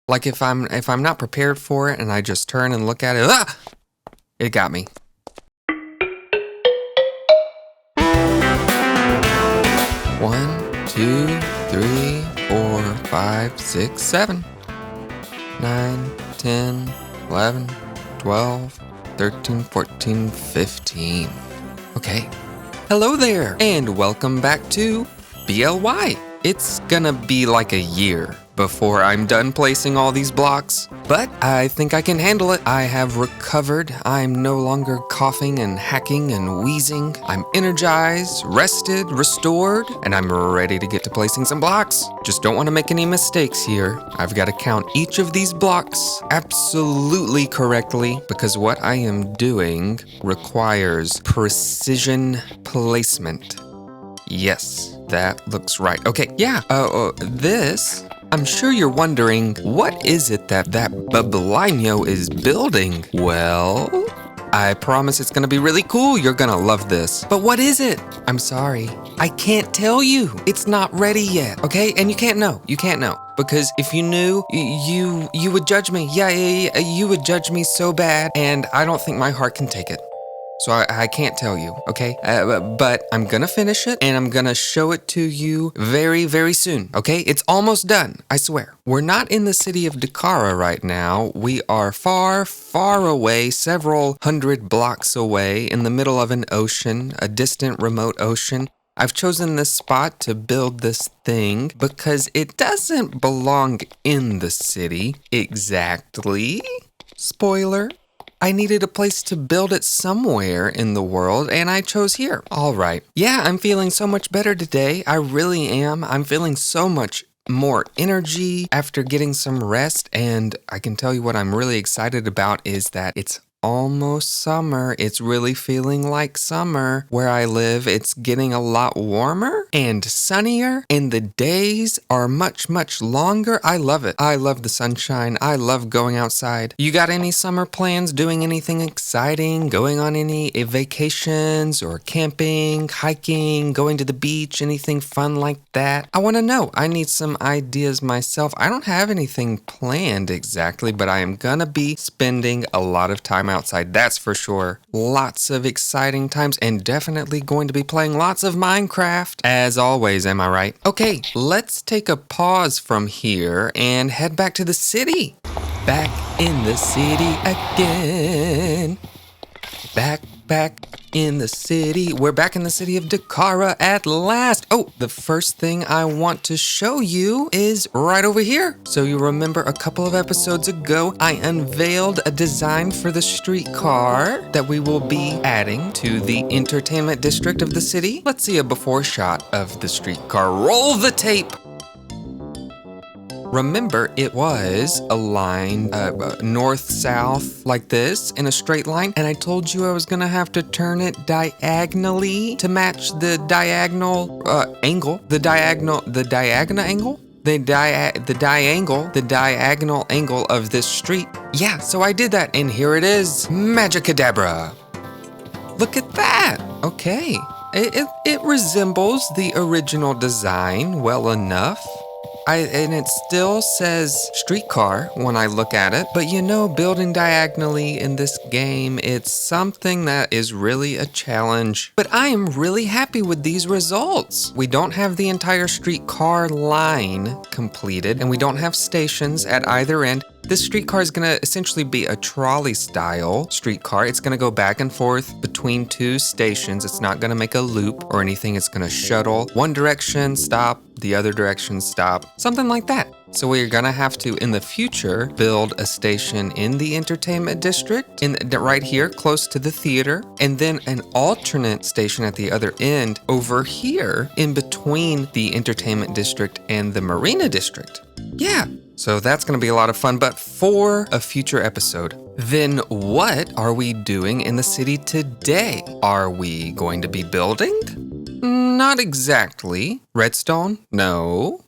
Like if I'm not prepared for it and I just turn and look at it, it got me. One, two, three, 4, 5, 6, 7, 9, 10, 11, 12, 13, 14, 15. Okay. Hello there, and welcome back to B.L.Y. It's gonna be like a year before I'm done placing all these blocks, but I think I can handle it. I have recovered. I'm no longer coughing and hacking and wheezing. I'm energized, rested, restored, and I'm ready to get to placing some blocks. Just don't want to make any mistakes here. I've got to count each of these blocks absolutely correctly because what I am doing requires precision placement. Yes, that looks right. Okay, yeah, this... I'm sure you're wondering, what is it that B.L.Y is building? Well, I promise it's gonna be really cool. You're gonna love this. But what is it? I'm sorry, I can't tell you. It's not ready yet, okay? And you can't know. You can't know. Because if you knew, you would judge me. Yeah, you would judge me so bad, and I don't think my heart can take it. So I can't tell you, okay? But I'm gonna finish it, and I'm gonna show it to you very, very soon, okay? It's almost done, I swear. We're not in the city of Dakara right now. We are far, far away, several hundred blocks away, in the middle of an ocean, a distant, remote ocean. I've chosen this spot to build this thing because it doesn't belong in the city exactly. Spoiler. I needed a place to build it somewhere in the world, and I chose here. All right. Yeah, I'm feeling so much better today. I really am. I'm feeling so much more energy after getting some rest, and I can tell you what I'm really excited about is that it's almost summer. It's really feeling like summer where I live. It's getting a lot warmer and sunnier, and the days are much, much longer. I love it. I love the sunshine. I love going outside. You got any summer plans? Doing anything exciting? Going on any vacations or camping, hiking, going to the beach, anything fun like that? I want to know. I need some ideas myself. I don't have anything planned exactly, but I am gonna be spending a lot of time outside, that's for sure. Lots of exciting times, and definitely going to be playing lots of Minecraft. As always, am I right? Okay, let's take a pause from here and head back to the city. Back in the city again. Back in the city. We're back in the city of Dakara at last. Oh, the first thing I want to show you is right over here. So you remember a couple of episodes ago, I unveiled a design for the streetcar that we will be adding to the entertainment district of the city. Let's see a before shot of the streetcar. Roll the tape. Remember, it was a line north-south like this in a straight line, and I told you I was gonna have to turn it diagonally to match the diagonal angle. The diagonal angle? The diagonal angle of this street. Yeah, so I did that, and here it is. Magicadabra. Look at that. Okay. It resembles the original design well enough. And it still says streetcar when I look at it, but you know, building diagonally in this game, it's something that is really a challenge. But I am really happy with these results. We don't have the entire streetcar line completed, and we don't have stations at either end. This streetcar is going to essentially be a trolley-style streetcar. It's going to go back and forth between two stations. It's not going to make a loop or anything. It's going to shuttle one direction, stop, the other direction, stop, something like that. So we're going to have to, in the future, build a station in the entertainment district, right here, close to the theater, and then an alternate station at the other end over here in between the entertainment district and the Marina District. Yeah. So that's going to be a lot of fun, but for a future episode. Then what are we doing in the city today? Are we going to be building? Not exactly. Redstone? No.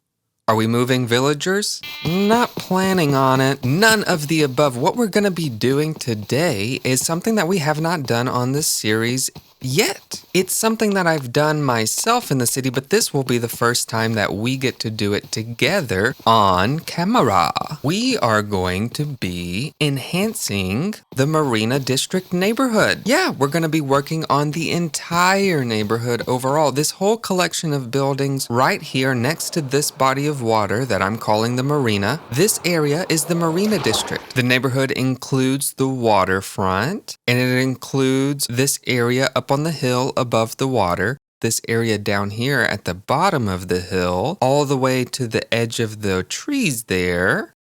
Are we moving villagers? Not planning on it. None of the above. What we're going to be doing today is something that we have not done on this series yet. It's something that I've done myself in the city, but this will be the first time that we get to do it together on camera. We are going to be enhancing the Marina District neighborhood. Yeah, we're going to be working on the entire neighborhood overall. This whole collection of buildings right here next to this body of water that I'm calling the marina. This area is the Marina District. The neighborhood includes the waterfront, and it includes this area up on the hill above the water, this area down here at the bottom of the hill, all the way to the edge of the trees there,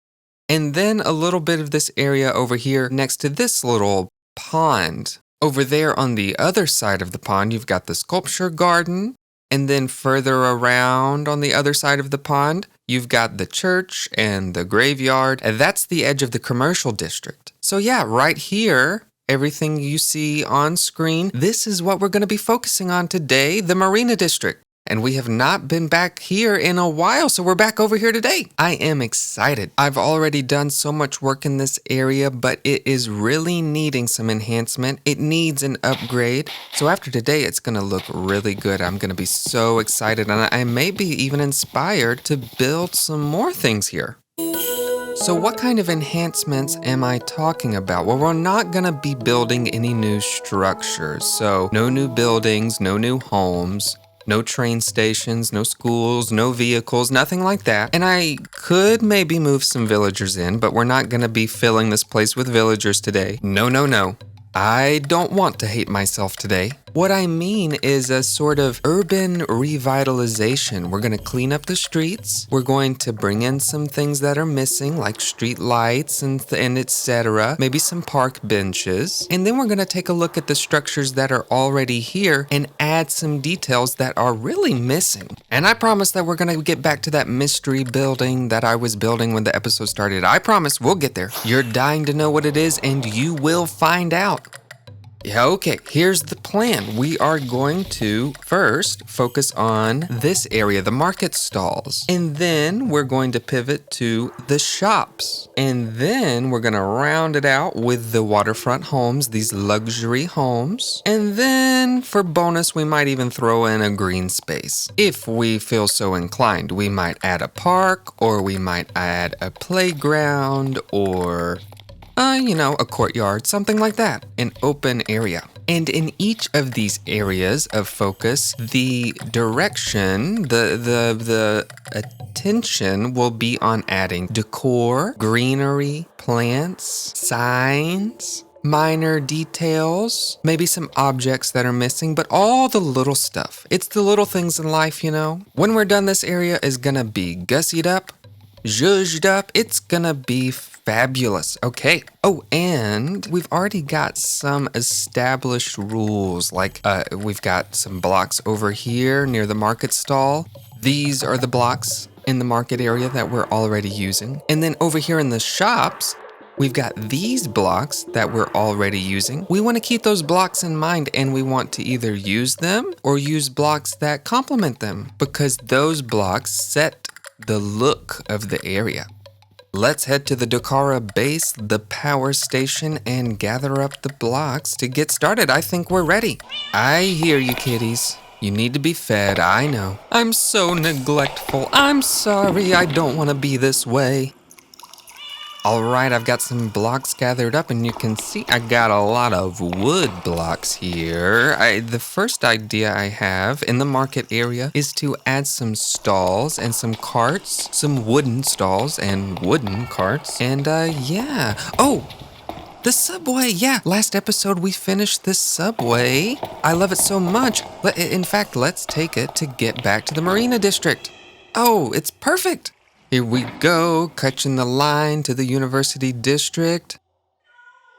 and then a little bit of this area over here next to this little pond. Over there on the other side of the pond, you've got the sculpture garden, and then further around on the other side of the pond, you've got the church and the graveyard, and that's the edge of the commercial district. So yeah, right here, everything you see on screen, this is what we're going to be focusing on today, the Marina District. And we have not been back here in a while, so we're back over here today. I am excited. I've already done so much work in this area, but it is really needing some enhancement. It needs an upgrade. So after today, it's going to look really good. I'm going to be so excited, and I may be even inspired to build some more things here. So what kind of enhancements am I talking about? Well, we're not going to be building any new structures. So no new buildings, no new homes, no train stations, no schools, no vehicles, nothing like that. And I could maybe move some villagers in, but we're not going to be filling this place with villagers today. No, no, no. I don't want to hate myself today. What I mean is a sort of urban revitalization. We're going to clean up the streets. We're going to bring in some things that are missing, like street lights and etc. Maybe some park benches. And then we're going to take a look at the structures that are already here and add some details that are really missing. And I promise that we're going to get back to that mystery building that I was building when the episode started. I promise we'll get there. You're dying to know what it is, and you will find out. Yeah, okay, here's the plan. We are going to first focus on this area, the market stalls. And then we're going to pivot to the shops. And then we're going to round it out with the waterfront homes, these luxury homes. And then for bonus, we might even throw in a green space. If we feel so inclined, we might add a park, or we might add a playground, or a courtyard, something like that, an open area. And in each of these areas of focus, the direction, the attention will be on adding decor, greenery, plants, signs, minor details, maybe some objects that are missing, but all the little stuff. It's the little things in life, When we're done, this area is gonna be gussied up, zhuzhed up. It's gonna be fabulous. Okay. Oh, and we've already got some established rules. Like, we've got some blocks over here near the market stall. These are the blocks in the market area that we're already using. And then over here in the shops, we've got these blocks that we're already using. We want to keep those blocks in mind, and we want to either use them or use blocks that complement them, because those blocks set the look of the area. Let's head to the Dakara base, the power station, and gather up the blocks to get started. I think we're ready. I hear you, kitties. You need to be fed, I know. I'm so neglectful. I'm sorry, I don't want to be this way. All right, I've got some blocks gathered up, and you can see I got a lot of wood blocks here. The first idea I have in the market area is to add some stalls and some carts, some wooden stalls and wooden carts, and yeah. Oh, the subway, yeah. Last episode we finished the subway. I love it so much. In fact, let's take it to get back to the Marina District. Oh, it's perfect. Here we go, catching the line to the University District.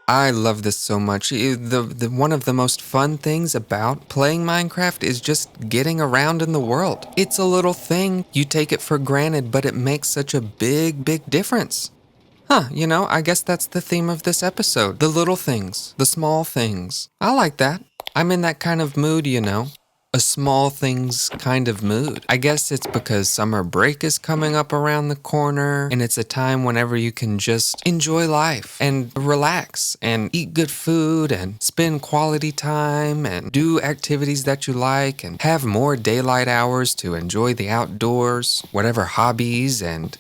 I love this so much. One of the most fun things about playing Minecraft is just getting around in the world. It's a little thing, you take it for granted, but it makes such a big, big difference. I guess that's the theme of this episode. The little things, the small things. I like that. I'm in that kind of mood, a small things kind of mood. I guess it's because summer break is coming up around the corner, and it's a time whenever you can just enjoy life and relax and eat good food and spend quality time and do activities that you like and have more daylight hours to enjoy the outdoors, whatever hobbies and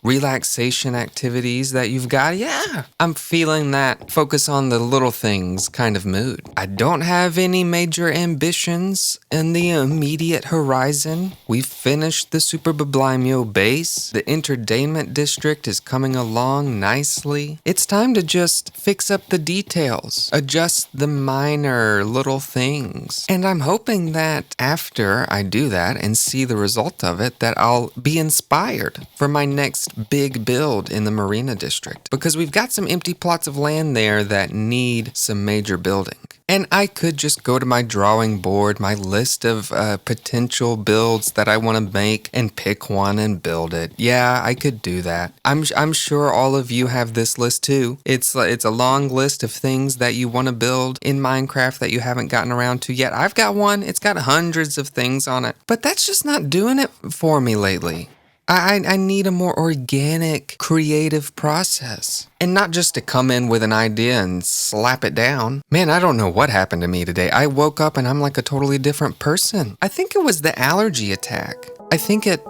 relaxation activities that you've got. Yeah, I'm feeling that focus on the little things kind of mood. I don't have any major ambitions in the immediate horizon. We've finished the Super B.L.Y base. The entertainment district is coming along nicely. It's time to just fix up the details, adjust the minor little things. And I'm hoping that after I do that and see the result of it, that I'll be inspired for my next big build in the Marina District, because we've got some empty plots of land there that need some major building. And I could just go to my drawing board, my list of potential builds that I want to make, and pick one and build it. Yeah, I could do that. I'm sure all of you have this list too. It's a long list of things that you want to build in Minecraft that you haven't gotten around to yet. I've got one. It's got hundreds of things on it, but that's just not doing it for me lately. I need a more organic, creative process. And not just to come in with an idea and slap it down. Man, I don't know what happened to me today. I woke up and I'm like a totally different person. I think it was the allergy attack. I think it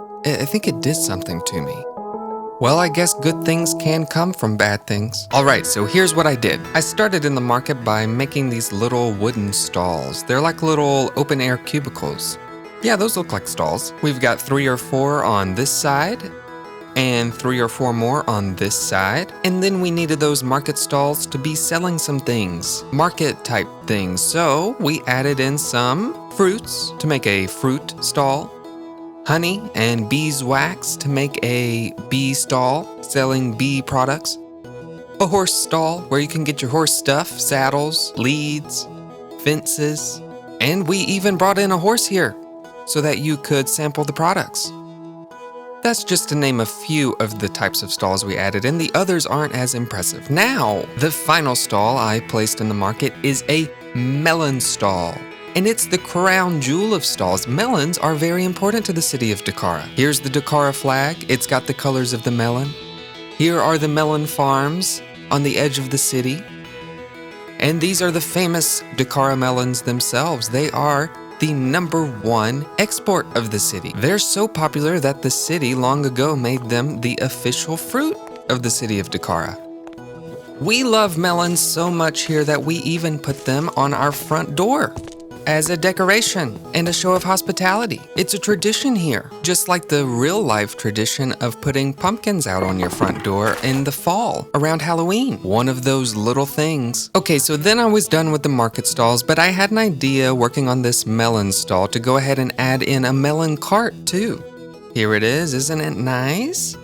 did something to me. Well, I guess good things can come from bad things. Alright, so here's what I did. I started in the market by making these little wooden stalls. They're like little open-air cubicles. Yeah, those look like stalls. We've got 3 or 4 on this side, and 3 or 4 more on this side. And then we needed those market stalls to be selling some things, market type things. So we added in some fruits to make a fruit stall, honey and beeswax to make a bee stall selling bee products, a horse stall where you can get your horse stuff, saddles, leads, fences, and we even brought in a horse here so that you could sample the products. That's just to name a few of the types of stalls we added, and the others aren't as impressive. Now, the final stall I placed in the market is a melon stall. And it's the crown jewel of stalls. Melons are very important to the city of Dakara. Here's the Dakara flag. It's got the colors of the melon. Here are the melon farms on the edge of the city. And these are the famous Dakara melons themselves. They are the #1 export of the city. They're so popular that the city long ago made them the official fruit of the city of Dakara. We love melons so much here that we even put them on our front door as a decoration and a show of hospitality. It's a tradition here, just like the real-life tradition of putting pumpkins out on your front door in the fall around Halloween. One of those little things. Okay, so then I was done with the market stalls, but I had an idea working on this melon stall to go ahead and add in a melon cart too. Here it is, isn't it nice?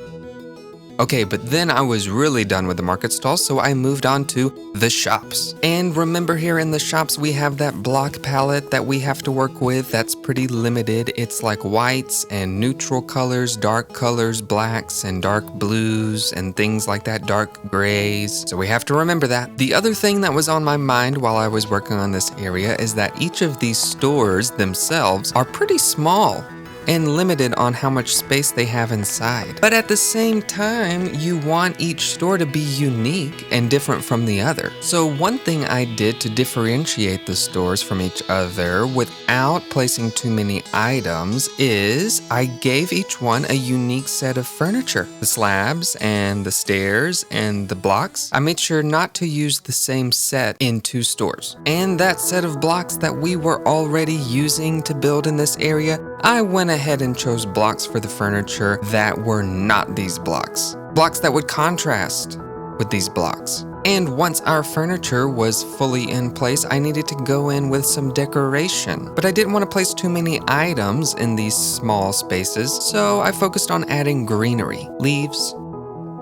Okay, but then I was really done with the market stalls, so I moved on to the shops. And remember, here in the shops we have that block palette that we have to work with that's pretty limited. It's like whites and neutral colors, dark colors, blacks and dark blues and things like that, dark grays. So we have to remember that. The other thing that was on my mind while I was working on this area is that each of these stores themselves are pretty small and limited on how much space they have inside. But at the same time, you want each store to be unique and different from the other. So one thing I did to differentiate the stores from each other without placing too many items is I gave each one a unique set of furniture. The slabs and the stairs and the blocks, I made sure not to use the same set in 2 stores. And that set of blocks that we were already using to build in this area, I went ahead and chose blocks for the furniture that were not these blocks. Blocks that would contrast with these blocks. And once our furniture was fully in place, I needed to go in with some decoration. But I didn't want to place too many items in these small spaces, so I focused on adding greenery, leaves,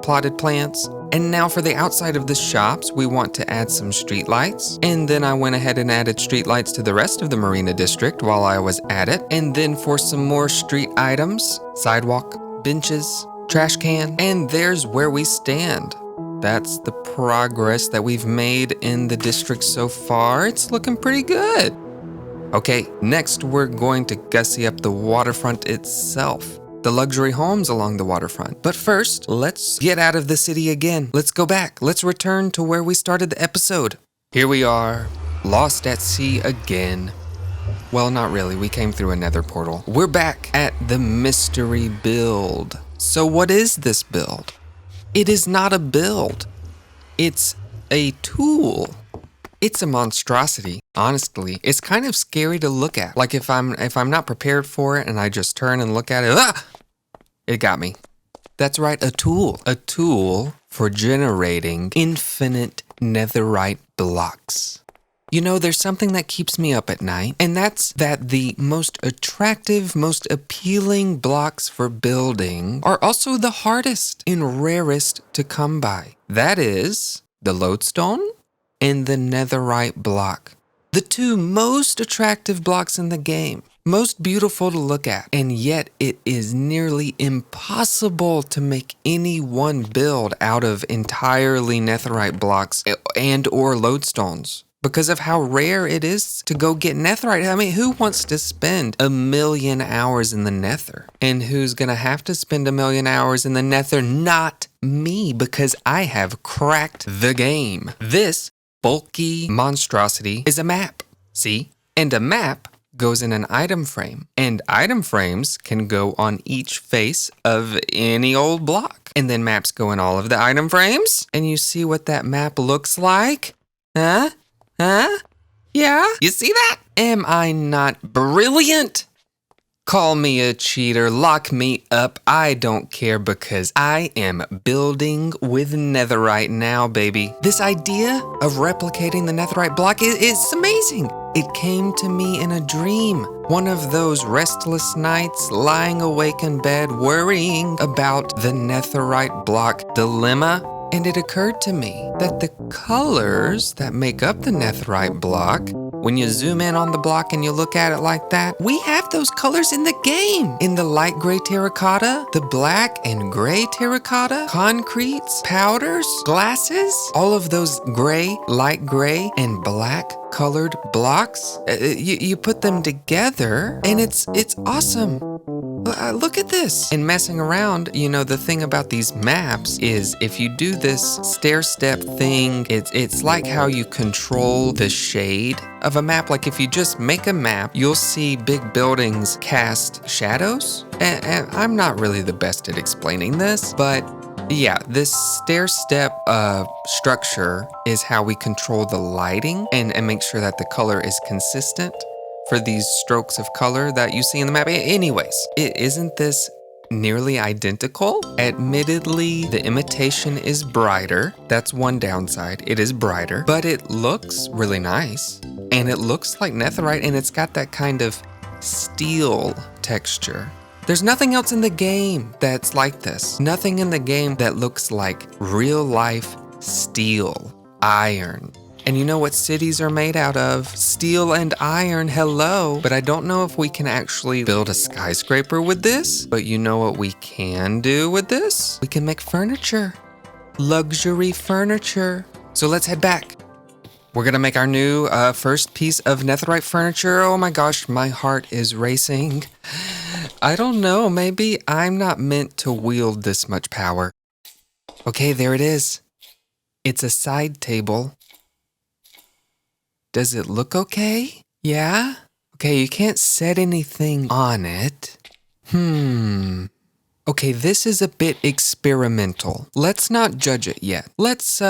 potted plants. And now for the outside of the shops, we want to add some street lights. And then I went ahead and added street lights to the rest of the Marina District while I was at it. And then for some more street items, sidewalk, benches, trash can, and there's where we stand. That's the progress that we've made in the district so far. It's looking pretty good. Okay, next we're going to gussy up the waterfront itself. The luxury homes along the waterfront. But first, let's get out of the city again. Let's go back. Let's return to where we started the episode. Here we are, lost at sea again. Well, not really. We came through a nether portal. We're back at the mystery build. So what is this build? It is not a build. It's a tool. It's a monstrosity. Honestly, it's kind of scary to look at. Like if I'm not prepared for it and I just turn and look at it, it got me. That's right, a tool. A tool for generating infinite netherite blocks. You know, there's something that keeps me up at night, and that's that the most attractive, most appealing blocks for building are also the hardest and rarest to come by. That is the lodestone and the netherite block. The two most attractive blocks in the game. Most beautiful to look at, and yet it is nearly impossible to make any one build out of entirely netherite blocks and or lodestones. Because of how rare it is to go get netherite. I mean, who wants to spend 1,000,000 hours in the nether? And who's gonna have to spend 1,000,000 hours in the nether? Not me, because I have cracked the game. This bulky monstrosity is a map, see? And a map goes in an item frame. And item frames can go on each face of any old block. And then maps go in all of the item frames. And you see what that map looks like? Huh? Yeah? You see that? Am I not brilliant? Call me a cheater, lock me up, I don't care because I am building with netherite now, baby. This idea of replicating the netherite block is amazing. It came to me in a dream. One of those restless nights lying awake in bed worrying about the netherite block dilemma. And it occurred to me that the colors that make up the netherite block, when you zoom in on the block and you look at it like that, we have those colors in the game. In the light gray terracotta, the black and gray terracotta, concretes, powders, glasses, all of those gray, light gray, and black colored blocks, you put them together and it's awesome. Look at this. And messing around, you know, the thing about these maps is if you do this stair-step thing, it's like how you control the shade of a map. Like if you just make a map, you'll see big buildings cast shadows. And I'm not really the best at explaining this, but yeah, this stair-step structure is how we control the lighting and make sure that the color is consistent for these strokes of color that you see in the map. Anyways, isn't this nearly identical? Admittedly, the imitation is brighter. That's one downside. It is brighter, but it looks really nice. And it looks like netherite, and it's got that kind of steel texture. There's nothing else in the game that's like this. Nothing in the game that looks like real life steel, iron. And you know what cities are made out of? Steel and iron, hello. But I don't know if we can actually build a skyscraper with this. But you know what we can do with this? We can make furniture. Luxury furniture. So let's head back. We're gonna make our new first piece of netherite furniture. Oh my gosh, my heart is racing. I don't know, maybe I'm not meant to wield this much power. Okay, there it is. It's a side table. Does it look okay? Yeah? Okay, you can't set anything on it. Okay, this is a bit experimental. Let's not judge it yet. Let's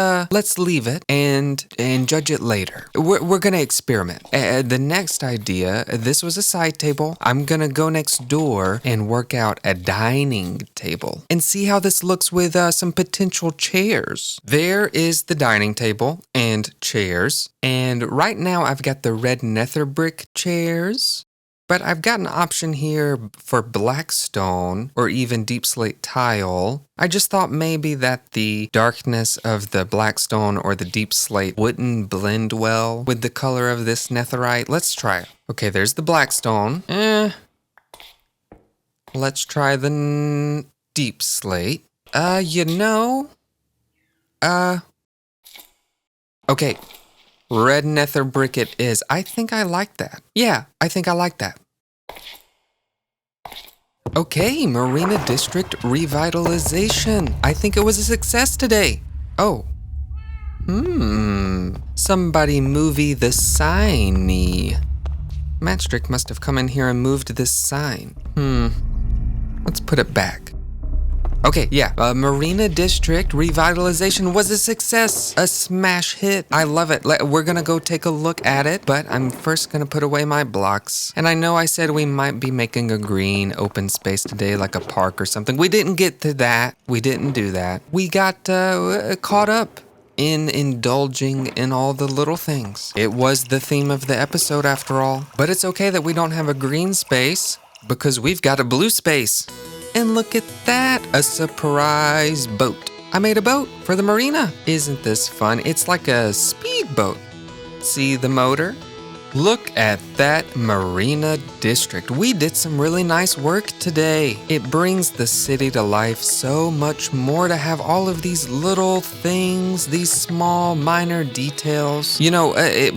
leave it and judge it later. We're gonna experiment. The next idea, this was a side table. I'm gonna go next door and work out a dining table and see how this looks with some potential chairs. There is the dining table and chairs. And right now I've got the red nether brick chairs. But I've got an option here for black stone or even deep slate tile. I just thought maybe that the darkness of the black stone or the deep slate wouldn't blend well with the color of this netherite. Let's try it. Okay, there's the black stone. Let's try the deep slate. Okay. Red nether brick it is. I think I like that. Yeah, I think I like that. Okay, Marina District revitalization. I think it was a success today. Oh. Somebody movie the signy. Mattstric must have come in here and moved this sign. Let's put it back. Okay, yeah, Marina District revitalization was a success, a smash hit. I love it. We're gonna go take a look at it, but I'm first gonna put away my blocks. And I know I said we might be making a green open space today, like a park or something. We didn't get to that. We didn't do that. We got caught up in indulging in all the little things. It was the theme of the episode after all. But it's okay that we don't have a green space because we've got a blue space. And look at that, a surprise boat. I made a boat for the marina. Isn't this fun? It's like a speedboat. See the motor? Look at that Marina District. We did some really nice work today. It brings the city to life so much more to have all of these little things, these small minor details. You know,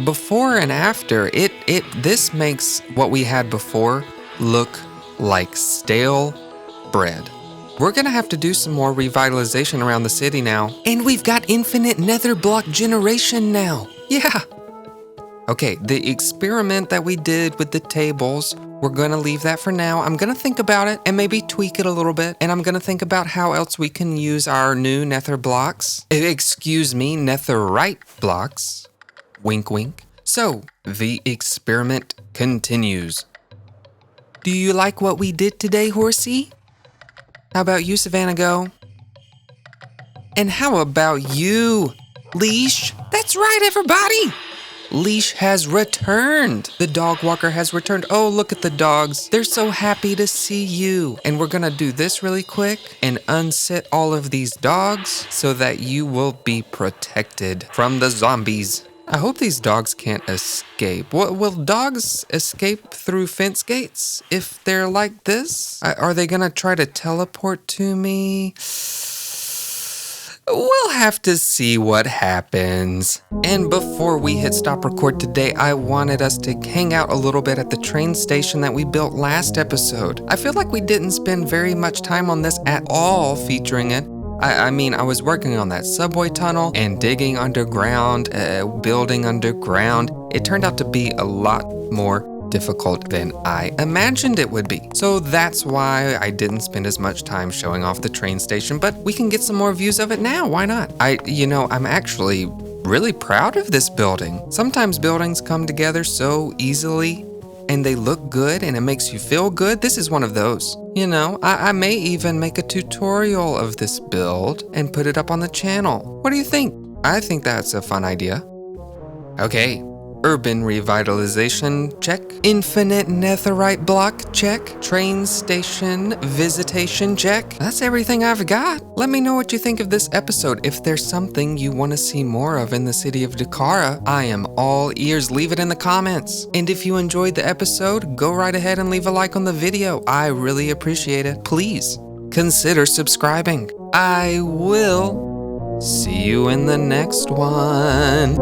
before and after, this makes what we had before look like stale bread. We're gonna have to do some more revitalization around the city now. And we've got infinite nether block generation now. Yeah. Okay, the experiment that we did with the tables, we're gonna leave that for now. I'm gonna think about it and maybe tweak it a little bit. And I'm gonna think about how else we can use our new nether blocks. Excuse me, netherite blocks. Wink, wink. So, the experiment continues. Do you like what we did today, Horsey? How about you, Savannah Go? And how about you, Leash? That's right, everybody! Leash has returned. The dog walker has returned. Oh, look at the dogs. They're so happy to see you. And we're gonna do this really quick and unsit all of these dogs so that you will be protected from the zombies. I hope these dogs can't escape. Will dogs escape through fence gates if they're like this? Are they gonna try to teleport to me? We'll have to see what happens. And before we hit stop record today, I wanted us to hang out a little bit at the train station that we built last episode. I feel like we didn't spend very much time on this at all featuring it. I mean, I was working on that subway tunnel and digging underground, building underground. It turned out to be a lot more difficult than I imagined it would be. So that's why I didn't spend as much time showing off the train station, but we can get some more views of it now. Why not? I'm actually really proud of this building. Sometimes buildings come together so easily and they look good and it makes you feel good. This is one of those. You know, I may even make a tutorial of this build and put it up on the channel. What do you think? I think that's a fun idea. Okay, urban revitalization, check. Infinite netherite block, check. Train station visitation, check. That's everything I've got. Let me know what you think of this episode. If there's something you want to see more of in the city of Dakara, I am all ears. Leave it in the comments. And if you enjoyed the episode, go right ahead and leave a like on the video. I really appreciate it. Please consider subscribing. I will see you in the next one.